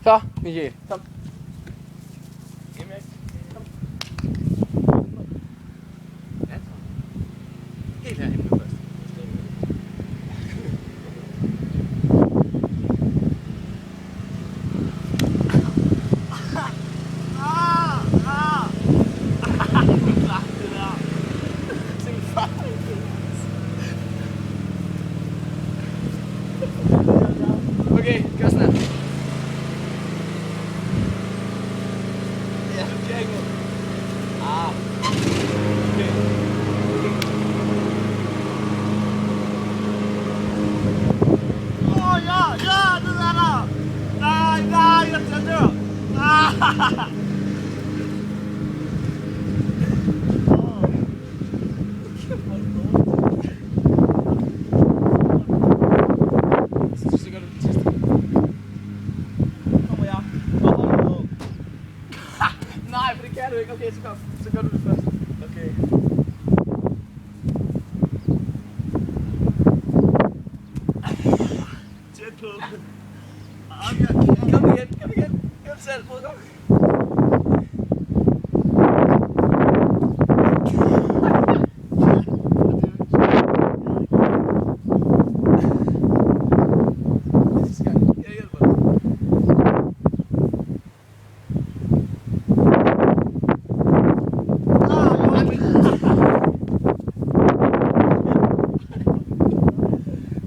Så, Michael, kom. Ja. Helt herinde nu først. Okay, gør sådan her. Ja, okay. Okay. Ja, det er der! Nej, jeg dør! Så gør du det sidste. Kommer jeg? Hvor holder du? Nej, for det kan du ikke. Okay, så kom. Så gør du det først. Okay. Tæt på. Kom igen. Gør det selv, bror. Kom. Sidste gang. Jeg hjælper dig.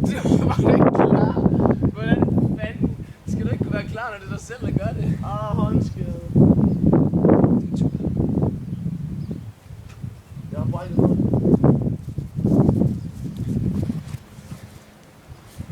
Du var ikke klar. Hvordan fanden skal du ikke kunne være klar, når det er dig selv, der gør det? Håndskade.